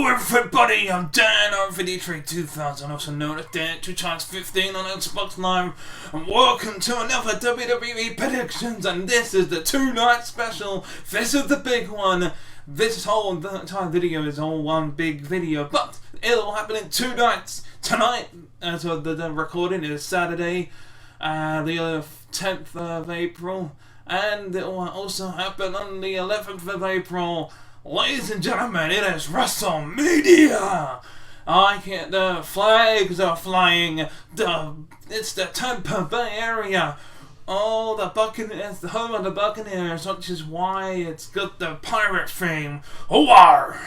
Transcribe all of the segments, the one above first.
Hello everybody, I'm Danrvdtree2000, also known as Dan2x15 on Xbox Live, and welcome to another WWE Predictions, and this is the two-night special. This is the big one. This whole entire video is all one big video, but it'll happen in 2 nights. Tonight, as of the recording, is Saturday, the 10th of April, and it will also happen on the 11th of April. Ladies and gentlemen, it is WrestleMania! The flags are flying. It's the Tampa Bay area. Oh, the Buccaneers, the home of the Buccaneers, which is why it's got the pirate theme. Hooar!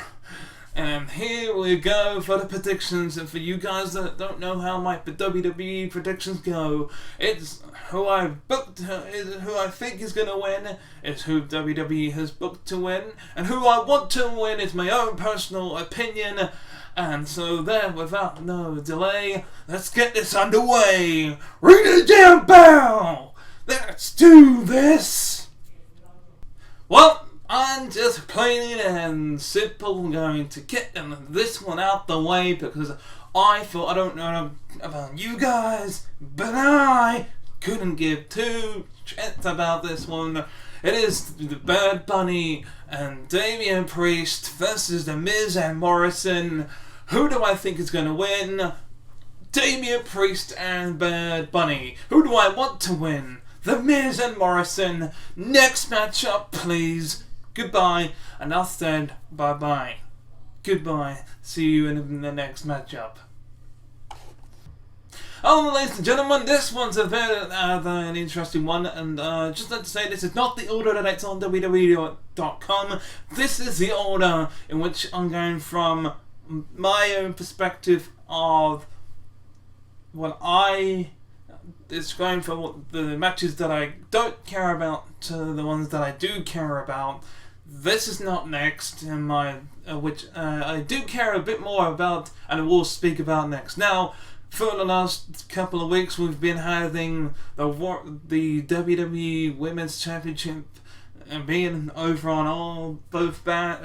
And here we go for the predictions. And for you guys that don't know how my WWE predictions go, it's who I booked, is who I think is going to win, is who WWE has booked to win, and who I want to win is my own personal opinion. And so there, without no delay, let's get this underway. Ring the damn bell! Let's do this! Well, I'm just plain and simple going to get this one out the way because I thought, I don't know about you guys, but I couldn't give 2 shits about this one. It is the Bad Bunny and Damian Priest versus The Miz and Morrison. Who do I think is going to win? Damian Priest and Bad Bunny. Who do I want to win? The Miz and Morrison. Next matchup, please. Goodbye, and I'll said bye-bye. Goodbye. See you in the next matchup. Oh, ladies and gentlemen, this one's a very an interesting one, and just like to say, this is not the order that it's on WWE.com. This is the order in which I'm going from my own perspective of what it's going from the matches that I don't care about to the ones that I do care about. This is not next in my, which I do care a bit more about, and I will speak about next. Now, for the last couple of weeks, we've been having the WWE Women's Championship being over on both brands,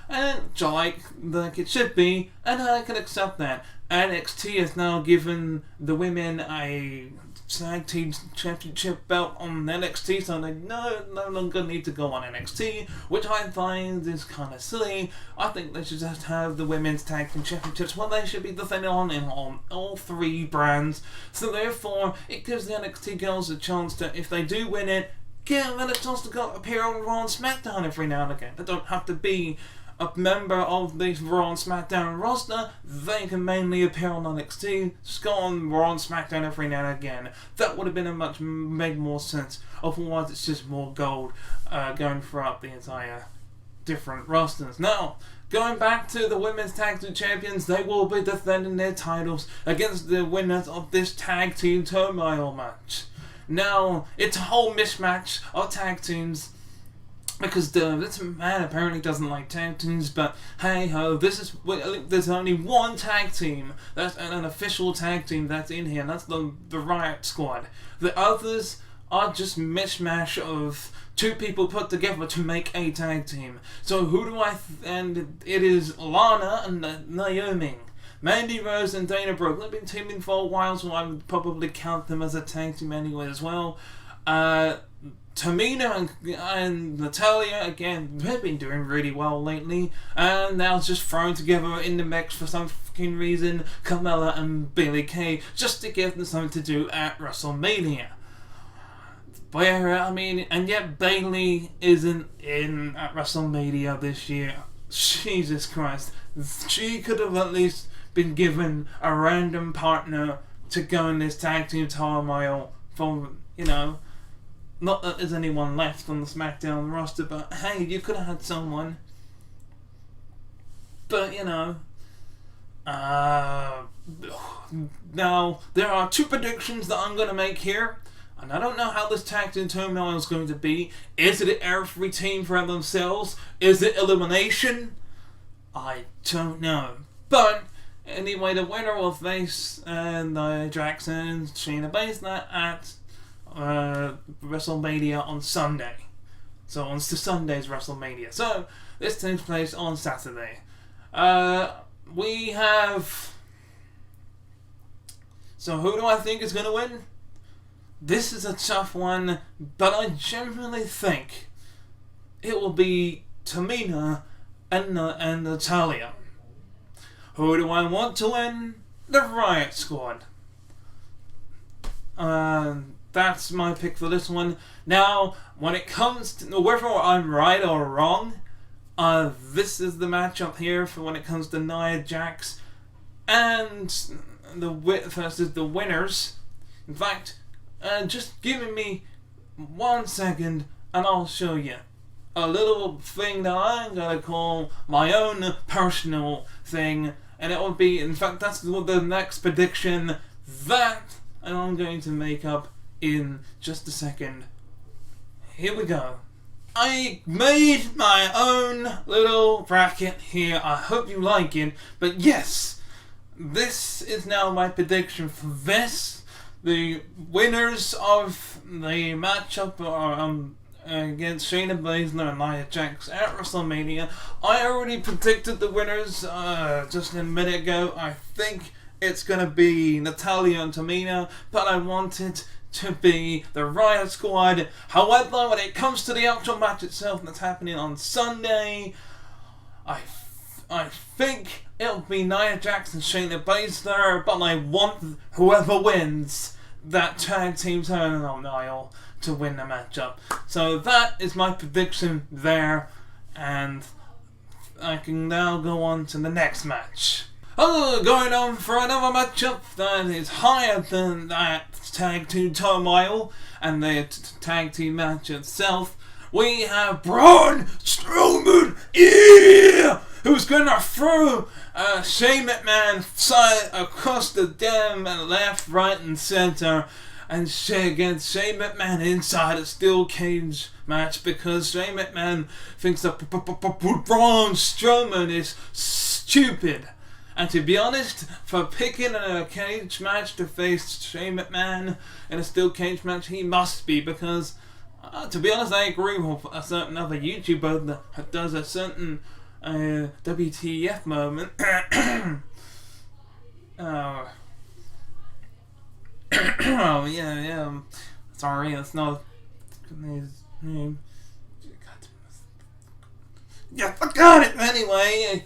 and like it should be, and I can accept that. NXT has now given the women a tag team championship belt on NXT, so they no longer need to go on NXT, which I find is kind of silly. I think they should just have the women's tag team championships when they should be defended on all 3 brands. So therefore, it gives the NXT girls a chance to, if they do win it, give them a chance to go appear on Raw and SmackDown every now and again. They don't have to be a member of the Raw and SmackDown roster. They can mainly appear on NXT, just go on Raw and SmackDown every now and again. That would have been made more sense. Otherwise, it's just more gold going throughout the entire different rosters. Now, going back to the Women's Tag Team Champions, they will be defending their titles against the winners of this Tag Team Turmoil match. Now, it's a whole mismatch of tag teams, because this man apparently doesn't like tag teams, but hey ho, there's only one tag team, that's an official tag team that's in here, and that's the Riot Squad. The others are just mishmash of 2 people put together to make a tag team. So who do and it is Lana and Naomi. Mandy Rose and Dana Brooke. They've been teaming for a while, so I would probably count them as a tag team anyway as well. Tamina and Natalia, again, they've been doing really well lately, and now just thrown together in the mix for some fucking reason, Carmella and Billie Kay, just to give them something to do at WrestleMania. And yet Bayley isn't in at WrestleMania this year. Jesus Christ. She could have at least been given a random partner to go in this tag team turmoil for, not that there's anyone left on the SmackDown roster, but hey, you could have had someone. But, now, there are 2 predictions that I'm going to make here, and I don't know how this tag team turmoil is going to be. Is it every team for themselves? Is it elimination? I don't know. But, anyway, the winner will face Jackson and Shayna Baszler at WrestleMania on Sunday. So on Sunday's WrestleMania. So this takes place on Saturday. We have... So who do I think is going to win? This is a tough one, but I genuinely think it will be Tamina and Natalya. Who do I want to win? The Riot Squad. That's my pick for this one. Now, when it comes to whether I'm right or wrong, this is the matchup here for when it comes to Nia Jax and versus the winners. In fact, just give me 1 second and I'll show you a little thing that I'm gonna call my own personal thing, and it will be, in fact, that's the next prediction that I'm going to make up in just a second. Here we go. I made my own little bracket here. I hope you like it. But yes, this is now my prediction for this. The winners of the matchup are against Shayna Baszler and Nia Jax at WrestleMania. I already predicted the winners just a minute ago. I think it's going to be Natalya and Tamina, but I want it to be the Riot Squad. However, when it comes to the actual match itself that's happening on Sunday, I think it'll be Nia Jax and Shayna Baszler, but I want whoever wins that tag team title to win the matchup. So that is my prediction there, and I can now go on to the next match. Going on for another matchup that is higher than that tag team turmoil and the tag team match itself. We have Braun Strowman, who's gonna throw Shane McMahon side across the dam and left, right, and center, and against Shane McMahon inside a steel cage match because Shane McMahon thinks that Braun Strowman is stupid. And to be honest, for picking a cage match to face Shane McMahon in a steel cage match, he must be, because to be honest, I agree with a certain other YouTuber that does a certain WTF moment. Oh, yeah. Sorry, that's not his name. Yeah, I got it anyway.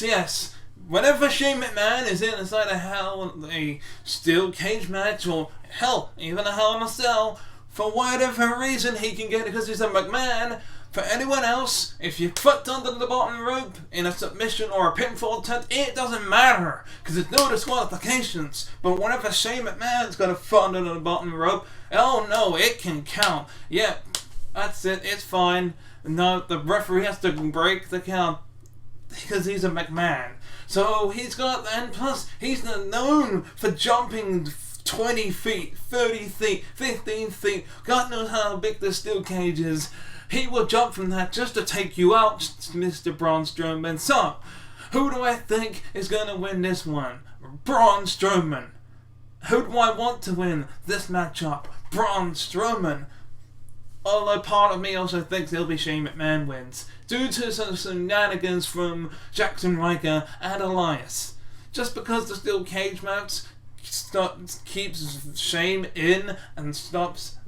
Yes. Whenever Shane McMahon is inside a steel cage match, or hell, even a Hell in a Cell, for whatever reason he can get it because he's a McMahon. For anyone else, if you're put under the bottom rope in a submission or a pinfall attempt, it doesn't matter because there's no disqualifications. But whenever Shane McMahon's got a foot under the bottom rope, oh no, it can count. Yeah, that's it. It's fine. No, the referee has to break the count because he's a McMahon. So he's got, and plus he's known for jumping 20 feet, 30 feet, 15 feet. God knows how big the steel cage is. He will jump from that just to take you out, Mr. Braun Strowman. So, who do I think is going to win this one? Braun Strowman. Who do I want to win this matchup? Braun Strowman. Although part of me also thinks it'll be Shane McMahon wins, due to some shenanigans from Jackson Ryker and Elias. Just because the steel cage match keeps Shane in and stops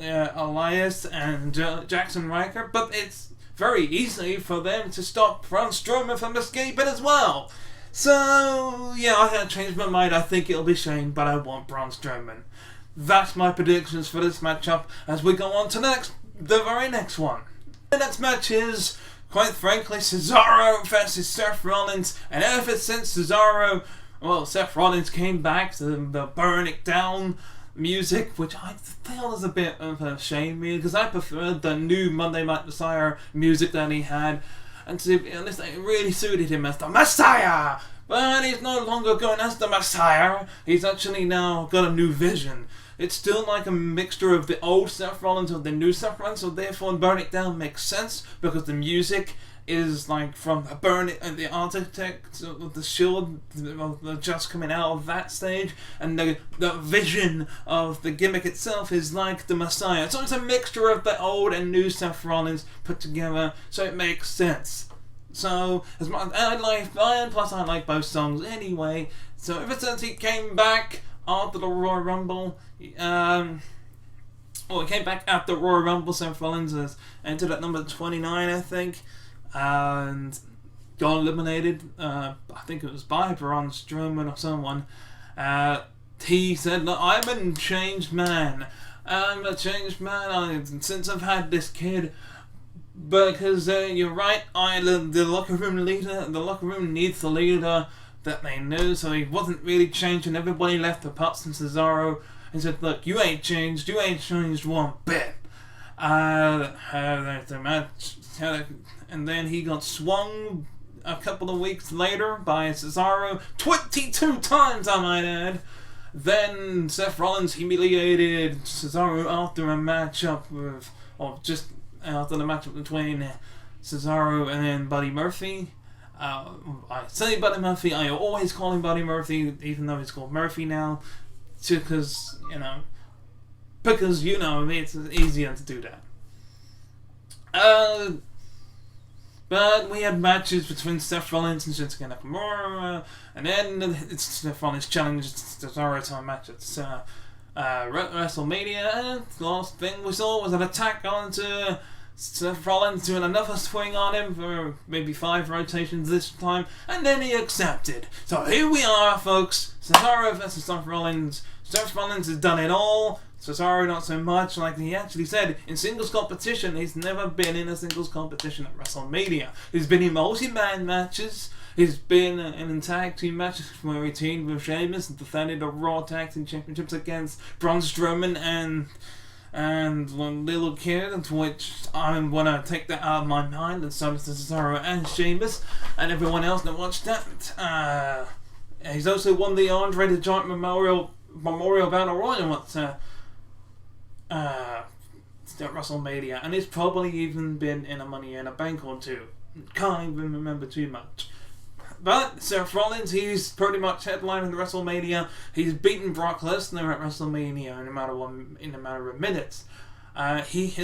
Elias and Jackson Ryker, but it's very easy for them to stop Braun Strowman from escaping as well. So, yeah, I had changed my mind. I think it'll be Shane, but I want Braun Strowman. That's my predictions for this matchup as we go on to the very next one. The next match is, quite frankly, Cesaro versus Seth Rollins. And ever since Seth Rollins came back to the Burn It Down music, which I feel is a bit of a shame, because I preferred the new Monday Night Messiah music that he had. And to be honest, it really suited him as the Messiah. But he's no longer going as the Messiah. He's actually now got a new vision. it's still like a mixture of the old Seth Rollins and the new Seth Rollins, so therefore Burn It Down makes sense because the music is like from Burn It and the Architect of the Shield, just coming out of that stage, and the vision of the gimmick itself is like the Messiah. So it's a mixture of the old and new Seth Rollins put together, so it makes sense. So as much I like, and plus I like both songs anyway. So ever since he came back after the Royal Rumble, he came back after Royal Rumble, Seth Rollins has entered at number 29, I think, and got eliminated. I think it was by Braun Strowman or someone. He said, "Look, I'm a changed man. I'm a changed man since I've had this kid." Because you're right, the locker room leader, the locker room needs the leader that they knew, so he wasn't really changed, and everybody left apart from Cesaro and said, "Look, you ain't changed one bit." The match, and then he got swung a couple of weeks later by Cesaro 22 times, I might add. Then Seth Rollins humiliated Cesaro after a matchup with, after the matchup between Cesaro and then Buddy Murphy. I say Buddy Murphy, I always call him Buddy Murphy, even though he's called Murphy now, because it's easier to do that. But we had matches between Seth Rollins and Shinsuke Nakamura, and then Seth Rollins challenged Cesaro to a match at WrestleMania, and the last thing we saw was an attack onto Seth Rollins, doing another swing on him for maybe 5 rotations this time, and then he accepted. So here we are, folks. Cesaro versus Seth Rollins. Seth Rollins has done it all. Cesaro not so much. Like he actually said, in singles competition, he's never been in a singles competition at WrestleMania. He's been in multi-man matches. He's been in tag team matches where he teamed with Sheamus and defended the Raw Tag Team Championships against Braun Strowman and one little kid, which I'm gonna take that out of my mind, and so does Cesaro and Sheamus and everyone else that watched that. He's also won the Andre the Giant Memorial Battle Royal at WrestleMania, and he's probably even been in a Money in a Bank or two. Can't even remember too much. But Seth Rollins, he's pretty much headlining WrestleMania. He's beaten Brock Lesnar at WrestleMania in a matter of minutes. He's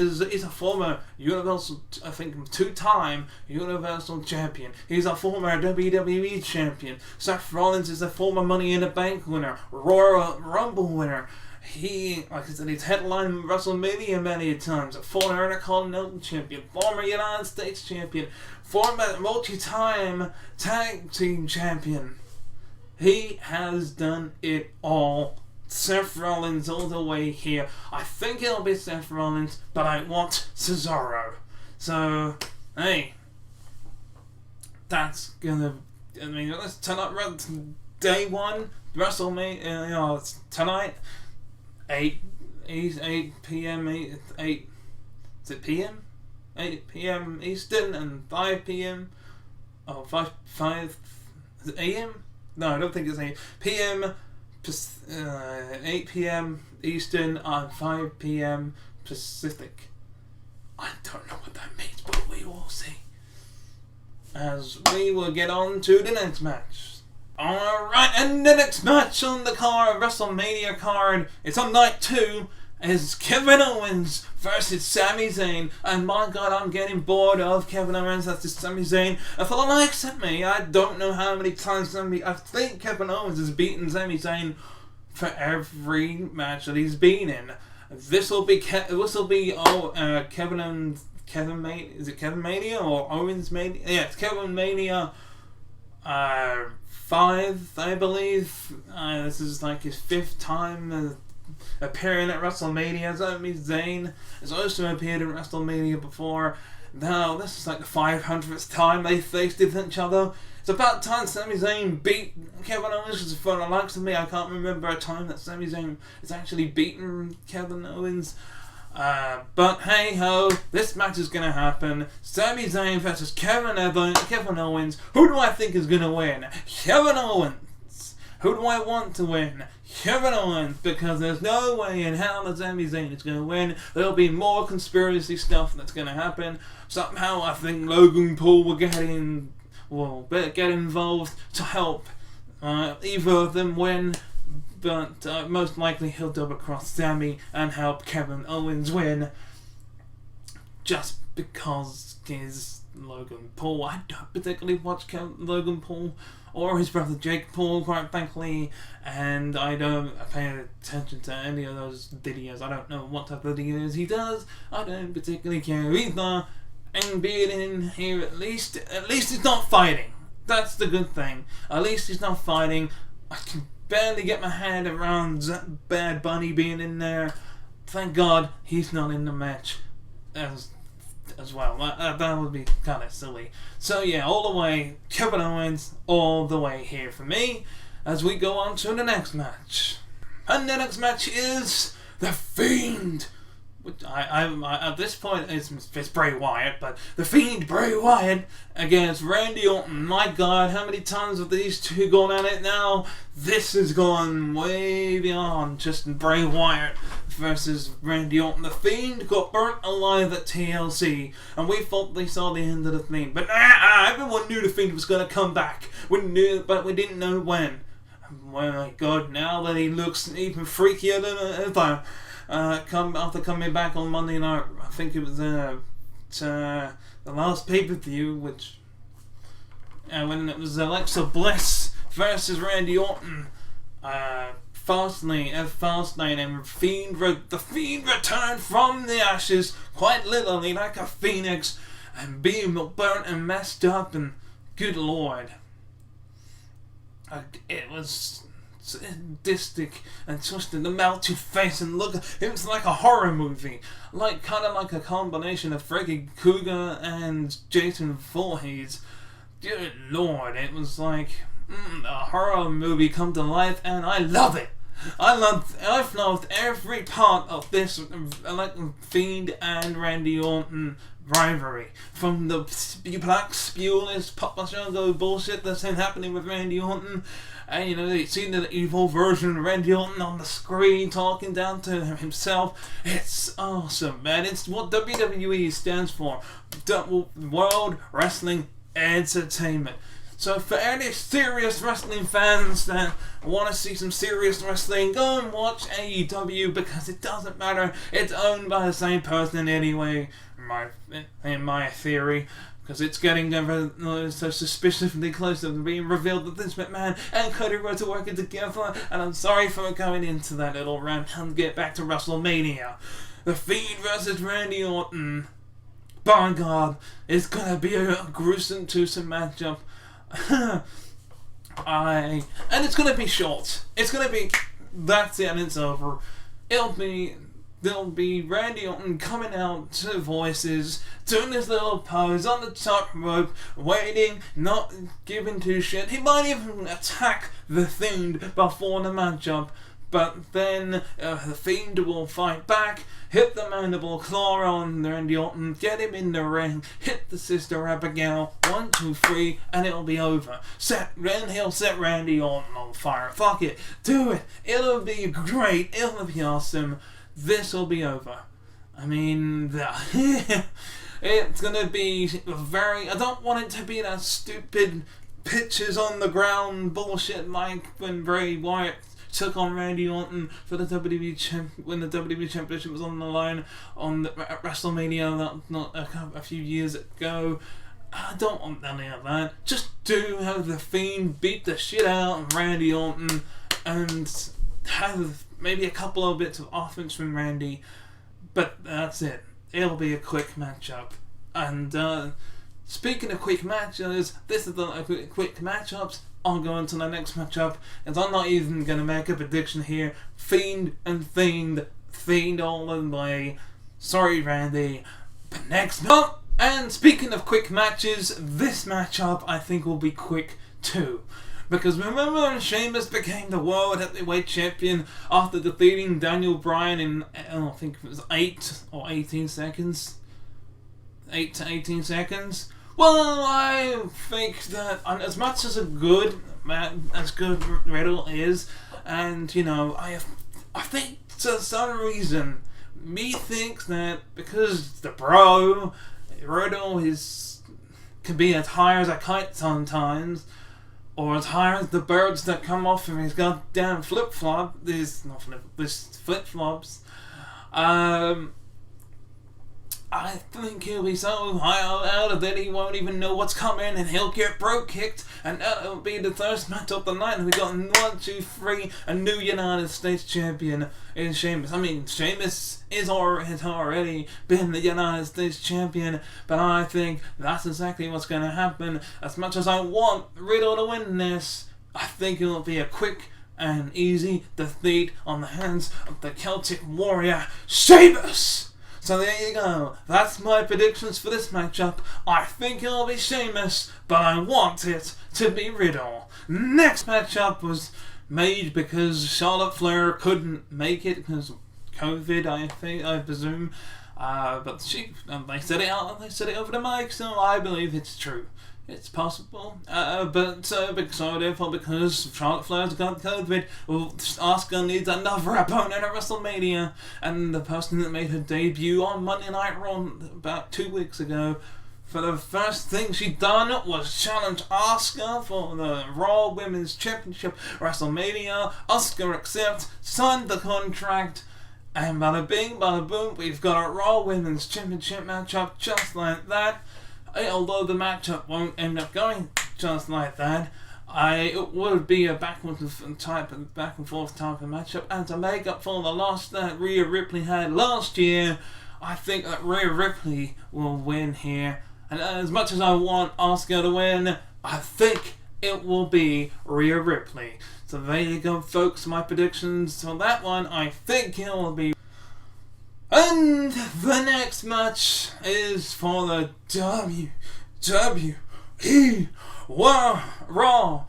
a former Universal, I think, 2-time Universal Champion. He's a former WWE Champion. Seth Rollins is a former Money in the Bank winner, Royal Rumble winner. He, like I said, he's headlined WrestleMania many times. A former Intercontinental Champion, former United States Champion, former multi-time Tag Team Champion. He has done it all. Seth Rollins all the way here. I think it'll be Seth Rollins, but I want Cesaro. So, hey, that's gonna. I mean, let's tonight, day 1, WrestleMania. It's tonight. 8 p.m. 8 is it p.m.? 8 p.m. Eastern and 5 p.m. Oh, 5 is it a.m.? No, I don't think it's 8 p.m. 8 p.m. Eastern and 5 p.m. Pacific. I don't know what that means, but we will see. As we will get on to the next match. Alright, and the next match on the WrestleMania card, it's on night 2, is Kevin Owens versus Sami Zayn. And my god, I'm getting bored of Kevin Owens versus Sami Zayn. And for the likes of me, I don't know how many times I think Kevin Owens has beaten Sami Zayn for every match that he's been in. This will be Kevin Mania, is it Kevin Mania or Owens Mania? Yeah, it's Kevin Mania 5, I believe. This is like his 5th time appearing at WrestleMania. Sami Zayn has also appeared at WrestleMania before. Now, this is like the 500th time they faced each other. It's about time Sami Zayn beat Kevin Owens, because for the likes of me, I can't remember a time that Sami Zayn has actually beaten Kevin Owens. But hey ho, this match is gonna happen. Sami Zayn versus Kevin Owens. Who do I think is gonna win? Kevin Owens. Who do I want to win? Kevin Owens, because there's no way in hell that Sami Zayn is going to win. There'll be more conspiracy stuff that's going to happen. Somehow I think Logan Paul will get involved to help either of them win, but most likely he'll double cross Sami and help Kevin Owens win, just because he's Logan Paul. I don't particularly watch Logan Paul or his brother Jake Paul, quite frankly, and I don't pay attention to any of those videos. I don't know what type of videos he does. I don't particularly care either. And being in here, at least he's not fighting. That's the good thing. At least he's not fighting. I can barely get my head around Bad Bunny being in there. Thank God he's not in the match as well. That would be kind of silly. So yeah, all the way, Kevin Owens, all the way here for me, as we go on to the next match. And the next match is The Fiend. Which I at this point it's Bray Wyatt, but The Fiend Bray Wyatt against Randy Orton. My God, how many times have these two gone at it now? This has gone way beyond just Bray Wyatt versus Randy Orton. The Fiend got burnt alive at TLC, and we thought they saw the end of The Fiend. But everyone knew The Fiend was going to come back. We knew, but we didn't know when. Oh my God, now that he looks even freakier than ever. After coming back on Monday night, I think it was the last pay-per-view, which when it was Alexa Bliss versus Randy Orton, Fastlane, and The Fiend returned from the ashes, quite literally like a phoenix, and being burnt and messed up, and good Lord, it was sadistic and twisted, the melt your face and look. It was like a horror movie, kind of like a combination of Freddy Krueger and Jason Voorhees. Good Lord, it was like a horror movie come to life, and I love it. I've loved every part of this, like Fiend and Randy Orton rivalry, from the black spewless Papa Shango bullshit that's been happening with Randy Orton. And you've seen the evil version of Randy Orton on the screen talking down to himself. It's awesome, man. It's what WWE stands for. World Wrestling Entertainment. So for any serious wrestling fans that want to see some serious wrestling, go and watch AEW, because it doesn't matter. It's owned by the same person anyway, in my theory. Because it's getting so suspiciously close to being revealed that Vince McMahon and Cody Rhodes are working together. And I'm sorry for going into that little rant, and get back to WrestleMania. The Fiend versus Randy Orton. By God, it's going to be a gruesome twosome matchup. And it's going to be short. It's going to be, that's it and it's over. There'll be Randy Orton coming out to voices, doing this little pose on the top rope, waiting, not giving two shit. He might even attack the Fiend before the matchup, but then the Fiend will fight back, hit the mandible claw on Randy Orton, get him in the ring, hit the Sister Abigail, 1, 2, 3, and it'll be over. Then he'll set Randy Orton on fire. Fuck it, do it. It'll be great. It'll be awesome. This will be over. I mean, it's gonna be I don't want it to be that stupid pitches on the ground bullshit like when Bray Wyatt took on Randy Orton for the when the WWE Championship was on the line at WrestleMania not a few years ago. I don't want any of that. Just have the Fiend beat the shit out of Randy Orton and have maybe a couple of bits of offense from Randy, but that's it. It'll be a quick matchup. And speaking of quick matches, this is the quick matchups. I'll go into the next matchup, and I'm not even going to make a prediction here. Fiend and Fiend all the way. Sorry, Randy. But next month. And speaking of quick matches, this matchup I think will be quick too. Because remember when Sheamus became the World Heavyweight Champion after defeating Daniel Bryan in, I think it was 8 or 18 seconds? 8 to 18 seconds? Well, I think that as much as a good as good Riddle is, and I think for some reason me thinks that because the bro Riddle can be as high as a kite sometimes, or as high as the birds that come off of his goddamn flip-flop. These flip-flops. I think he'll be so high out that he won't even know what's coming, and he'll get bro kicked, and that'll be the first match of the night. And we got 1, 2, 3, a new United States champion in Sheamus. I mean, Sheamus has already been the United States champion, but I think that's exactly what's going to happen. As much as I want Riddle to win this, I think it'll be a quick and easy defeat on the hands of the Celtic warrior Sheamus. So there you go. That's my predictions for this matchup. I think it'll be Sheamus, but I want it to be Riddle. Next matchup was made because Charlotte Flair couldn't make it because of COVID, I presume. But they said it out. They said it over the mic, so I believe it's true. It's possible, because Charlotte Flair's got COVID, well, Asuka needs another opponent at WrestleMania, and the person that made her debut on Monday Night Raw about 2 weeks ago, for the first thing she done was challenge Asuka for the Raw Women's Championship WrestleMania. Asuka accepts, signed the contract, and bada bing, bada boom, we've got a Raw Women's Championship matchup just like that. Although the matchup won't end up going just like that, it would be a back and forth type of matchup, and to make up for the loss that Rhea Ripley had last year, I think that Rhea Ripley will win here. And as much as I want Asuka to win, I think it will be Rhea Ripley. So there you go, folks, my predictions for that one. I think it will be. And the next match is for the WWE World Raw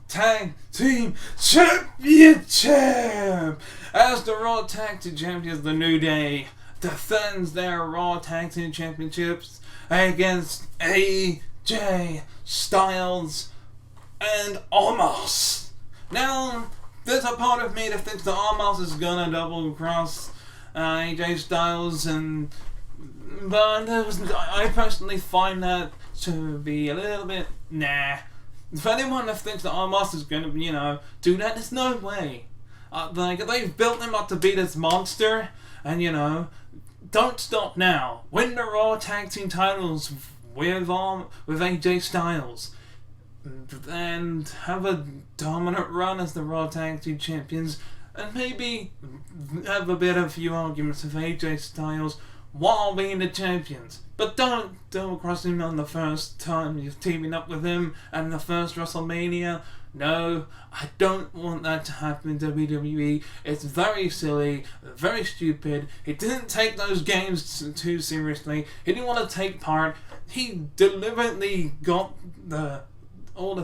Tag Team Championship, as the Raw Tag Team Champions, the New Day, defends their Raw Tag Team Championships against AJ Styles and Omos. Now, there's a part of me that thinks that Omos is gonna double cross AJ Styles, but I personally find that to be a little bit nah. If anyone that thinks that Omos is gonna do that, there's no way. They've built him up to be this monster, and don't stop now. Win the Raw Tag Team titles with AJ Styles, and have a dominant run as the Raw Tag Team Champions, and maybe have a bit of a few arguments with AJ Styles while being the champions. But don't cross him on the first time you're teaming up with him and the first WrestleMania. No, I don't want that to happen in WWE. It's very silly, very stupid. He didn't take those games too seriously. He didn't want to take part. He deliberately got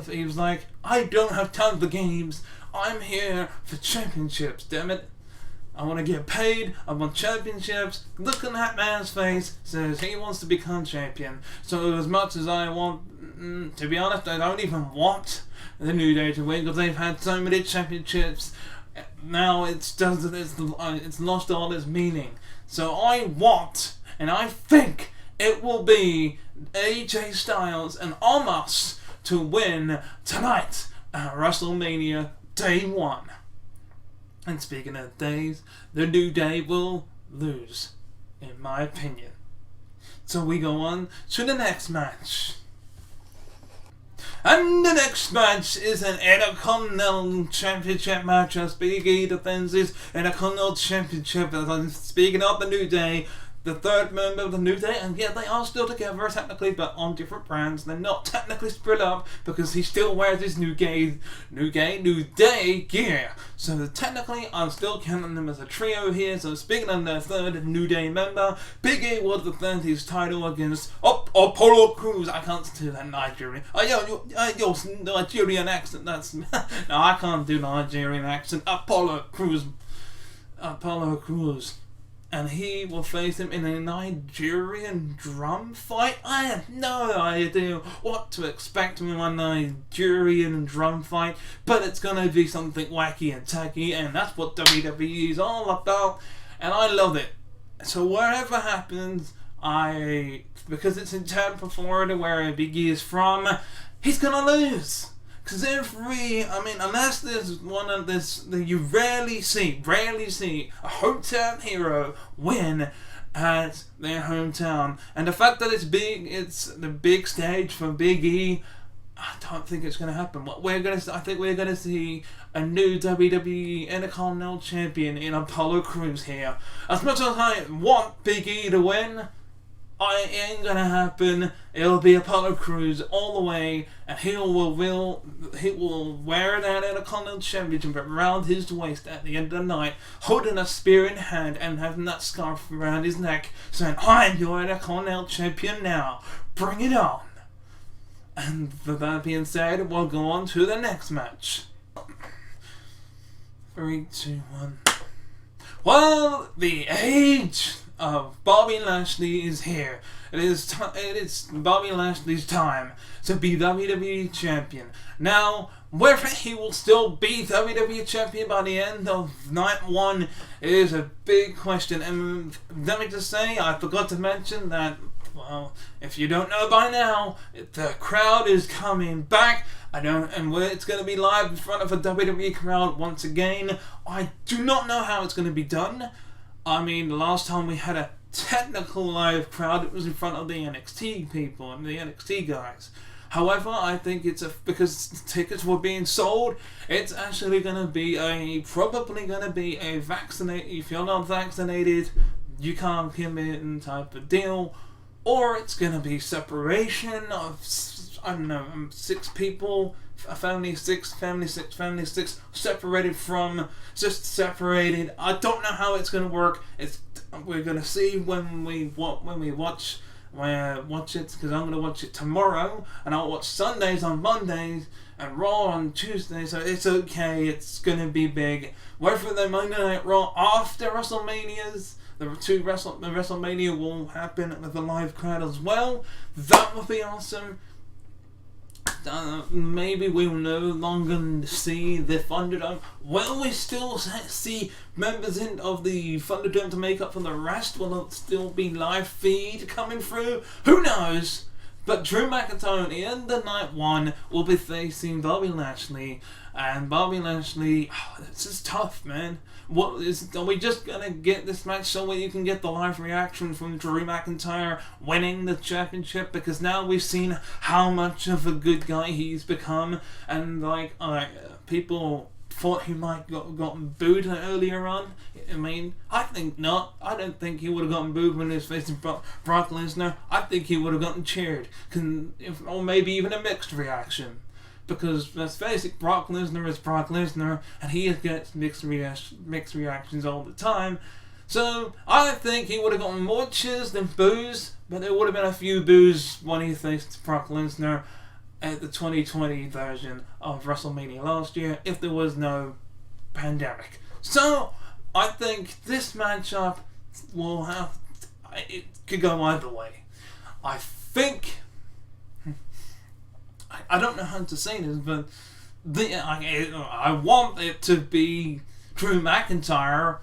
he was like, I don't have time for the games. I'm here for championships, damn it. I want to get paid. I want championships. Look at that man's face. Says he wants to become champion. So as much as I want, to be honest, I don't even want the New Day to win, because they've had so many championships. Now it's lost all its meaning. So I want, and I think it will be AJ Styles and Omos to win tonight at WrestleMania Day 1. And speaking of days, the New Day will lose, in my opinion. So we go on to the next match. And the next match is an Intercontinental Championship match as Big E defends his Intercontinental Championship. Speaking of the New Day, the third member of the New Day, and yeah, they are still together technically, but on different brands. They're not technically split up because he still wears his New Day gear. So technically, I'm still counting them as a trio here. So speaking of the third New Day member, Big E will defend his title against Apollo Crews. I can't do that Nigerian. Your Nigerian accent. That's no, I can't do Nigerian accent. Apollo Crews. and he will face him in a Nigerian drum fight. I have no idea what to expect from a Nigerian drum fight, but it's gonna be something wacky and tacky, and that's what WWE is all about, and I love it. So wherever happens, because it's in Tampa, Florida, where Big E is from, he's gonna lose. Because unless there's one of this, you rarely see a hometown hero win at their hometown. And the fact that it's the big stage for Big E, I don't think it's going to happen. I think we're going to see a new WWE Intercontinental Champion in Apollo Crews here. As much as I want Big E to win, it ain't gonna happen. It'll be Apollo Crews all the way, and he will wear that Intercontinental Championship around his waist at the end of the night, holding a spear in hand and having that scarf around his neck, saying, "I'm your Intercontinental Champion now. Bring it on." And with that being said, we'll go on to the next match. 3, 2, 1. Well, the age of Bobby Lashley is here. It is Bobby Lashley's time to be WWE Champion. Now, whether he will still be WWE Champion by the end of night 1 is a big question. And let me just say, I forgot to mention that, well, if you don't know by now, the crowd is coming back. It's going to be live in front of a WWE crowd once again. I do not know how it's going to be done. The last time we had a technical live crowd, it was in front of the NXT people and the NXT guys. However, I think because tickets were being sold, it's actually going to be probably going to be a vaccinated, if you're not vaccinated, you can't come in type of deal, or it's going to be separation of, 6 people, family six, separated. I don't know how it's gonna work. We're gonna see when we watch it, because I'm gonna watch it tomorrow, and I'll watch Sundays on Mondays and Raw on Tuesdays. So it's okay. It's gonna be big. Whether the Monday Night Raw after WrestleManias, the WrestleMania will happen with a live crowd as well. That would be awesome. Maybe we will no longer see the Thunderdome. Will we still see members of the Thunderdome to make up for the rest? Will it still be live feed coming through? Who knows? But Drew McIntyre in the night 1 will be facing Bobby Lashley. And Bobby Lashley, this is tough, man. Are we just gonna get this match so you can get the live reaction from Drew McIntyre winning the championship? Because now we've seen how much of a good guy he's become, and people thought he might have gotten booed earlier on. I think not. I don't think he would have gotten booed when he was facing Brock Lesnar. I think he would have gotten cheered, or maybe even a mixed reaction. Because let's face it, Brock Lesnar is Brock Lesnar, and he gets mixed reactions all the time. So I think he would have gotten more cheers than boos, but there would have been a few boos when he faced Brock Lesnar at the 2020 version of WrestleMania last year, if there was no pandemic. So I think this matchup it could go either way. I think, I don't know how to say this, but I want it to be Drew McIntyre,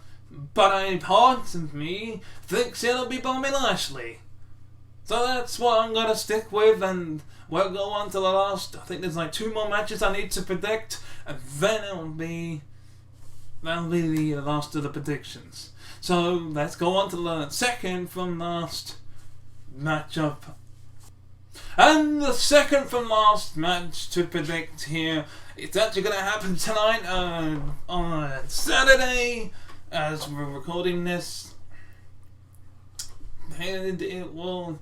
but a part of me thinks it'll be Bobby Lashley. So that's what I'm going to stick with, and we'll go on to the last. I think there's 2 more matches I need to predict, and then that'll be the last of the predictions. So let's go on to the second from last matchup. And the second from last match to predict here, it's actually going to happen tonight on Saturday, as we're recording this. And it will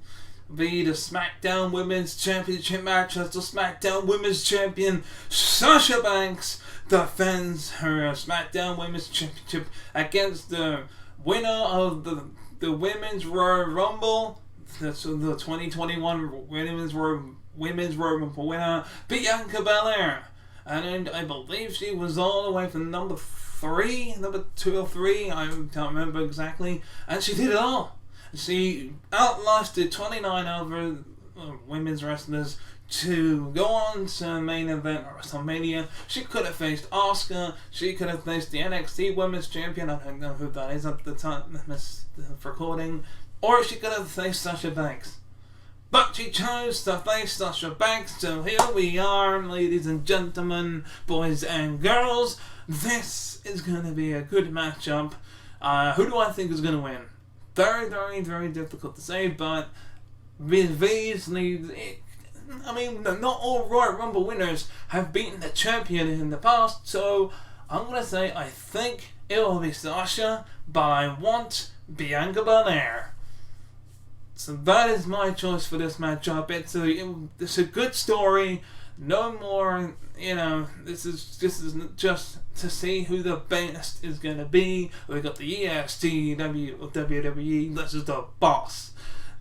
be the SmackDown Women's Championship match, as the SmackDown Women's Champion Sasha Banks defends her SmackDown Women's Championship against the winner of the Women's Royal Rumble. That's the 2021 Women's Royal Rumble winner, Bianca Belair. and I believe she was all the way from number 2 or 3, I can't remember exactly, and she did it all. She outlasted 29 other women's wrestlers to go on to main event at WrestleMania. She could have faced Asuka, she could have faced the NXT Women's Champion, I don't know who that is at the time of recording, or she could have faced Sasha Banks. But she chose to face Sasha Banks, so here we are, ladies and gentlemen, boys and girls. This is going to be a good matchup. Who do I think is going to win? Very, very, very difficult to say, but with these leads, not all Royal Rumble winners have beaten the champion in the past, so I'm going to say I think it will be Sasha, but I want Bianca Belair. So that is my choice for this matchup. It's a good story. No more, this is just to see who the best is going to be. We got the ESTW of WWE. This is the boss.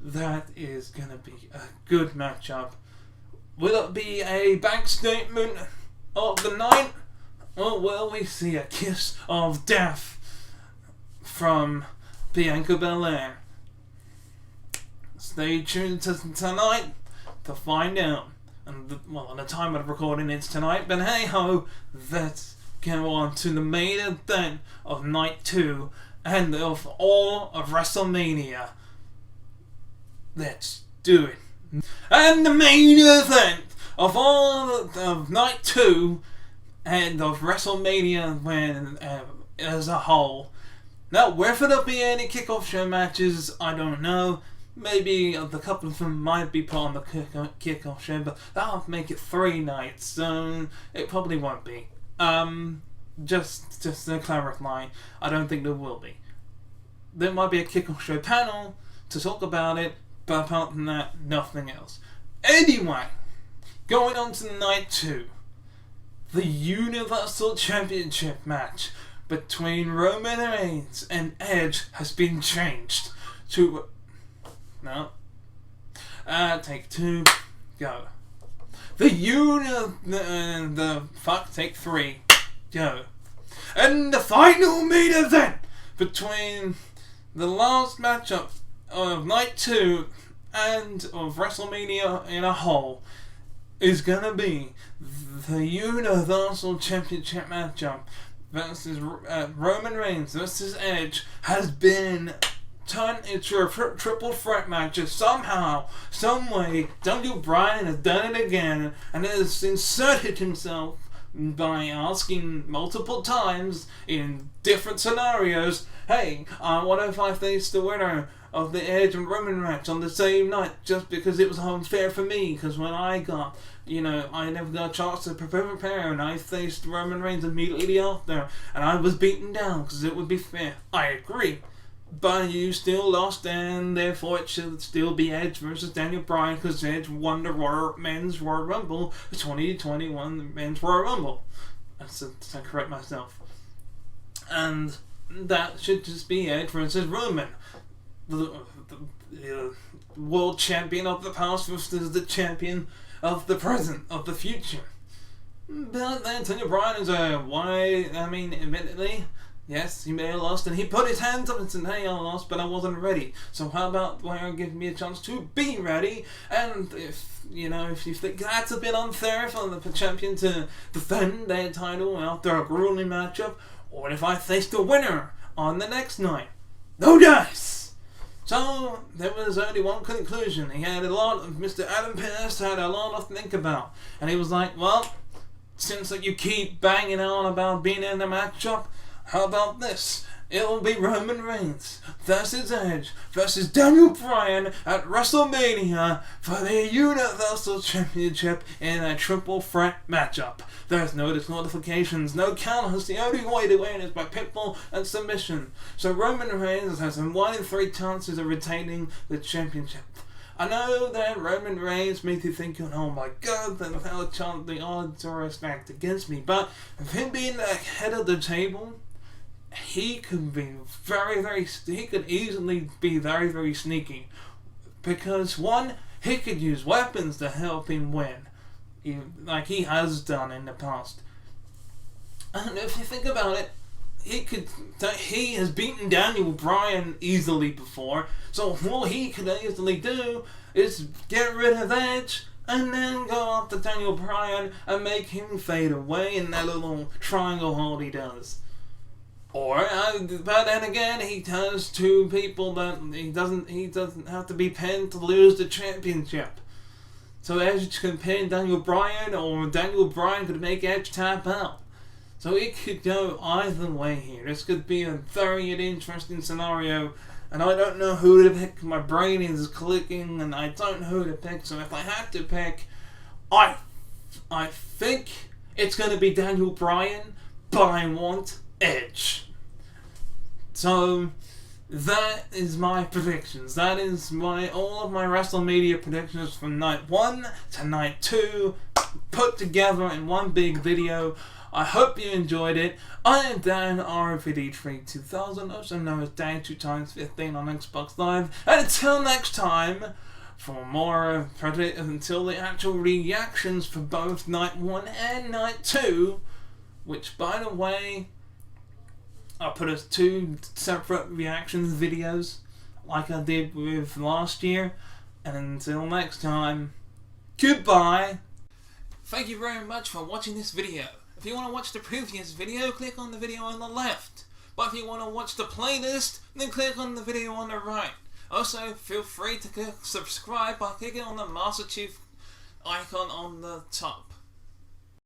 That is going to be a good matchup. Will it be a bank statement of the night? Or will we see a kiss of death from Bianca Belair? Stay tuned to tonight to find out. And on the time of recording it's tonight, but hey ho, let's go on to the main event of night 2 and of all of WrestleMania. Let's do it. And the main event of all of night 2 and of WrestleMania as a whole. Now, whether there'll be any kickoff show matches, I don't know. Maybe a couple of them might be put on the kickoff show, but that'll make it 3 nights, so it probably won't be. Just to clarify, I don't think there will be. There might be a kickoff show panel to talk about it, but apart from that, nothing else. Anyway, going on to night 2, the Universal Championship match between Roman Reigns and Edge has been changed to... No. Take 2. Go. Take 3. Go. And the final main event between the last matchup of night 2 and of WrestleMania in a whole is gonna be the Universal Championship matchup versus Roman Reigns versus Edge has been turned into a triple threat match. Somehow, some way, Daniel Bryan has done it again and has inserted himself by asking multiple times in different scenarios, hey, what if I face the winner of the Edge and Roman match on the same night, just because it was unfair for me, because when I got, I never got a chance to prepare, and I faced Roman Reigns immediately after, and I was beaten down, because it would be fair. I agree. But you still lost, and therefore it should still be Edge versus Daniel Bryan, because Edge won the Men's Royal Rumble, the 2021 Men's Royal Rumble. That's to correct myself. And that should just be Edge versus Roman. The world champion of the past versus the champion of the present, of the future. But then Daniel Bryan is admittedly, yes, he may have lost, and he put his hands up and said, hey, I lost, but I wasn't ready. So how about giving me a chance to be ready? And if you think that's a bit unfair for the champion to defend their title after a grueling matchup, or if I face the winner on the next night? No dice! So, there was only one conclusion. Mr. Adam Pearce had a lot to think about. And he was like, well, since you keep banging on about being in the matchup, how about this? It'll be Roman Reigns versus Edge versus Daniel Bryan at WrestleMania for the Universal Championship in a triple threat matchup. There's no disqualifications, no counters. The only way to win is by pinfall and submission. So Roman Reigns has a 1 in 3 chances of retaining the championship. I know that Roman Reigns made you think, oh my god, the odds are stacked against me. But with him being the head of the table, he could be he could easily be very, very sneaky. Because one, he could use weapons to help him win. like he has done in the past. And if you think about it, he has beaten Daniel Bryan easily before, so what he could easily do is get rid of Edge and then go after Daniel Bryan and make him fade away in that little triangle hold he does. Or, but then again, he has two people that he doesn't have to be pinned to lose the championship. So Edge could pin Daniel Bryan, or Daniel Bryan could make Edge tap out. So it could go either way here. This could be a very interesting scenario, and I don't know who to pick. My brain is clicking, and I don't know who to pick. So if I had to pick, I think it's going to be Daniel Bryan, but I want Edge. So that is my predictions. That is all of my WrestleMania predictions from night 1 to night 2, put together in one big video. I hope you enjoyed it. I am Danrvdtree2000, also known as Dan2x15 on Xbox Live. And until next time, for more until the actual reactions for both night 1 and night 2, which, by the way, I'll put as 2 separate reactions videos like I did with last year. And until next time, goodbye. Thank you very much for watching this video. If you want to watch the previous video, click on the video on the left. But if you want to watch the playlist, then click on the video on the right. Also, feel free to click subscribe by clicking on the Master Chief icon on the top.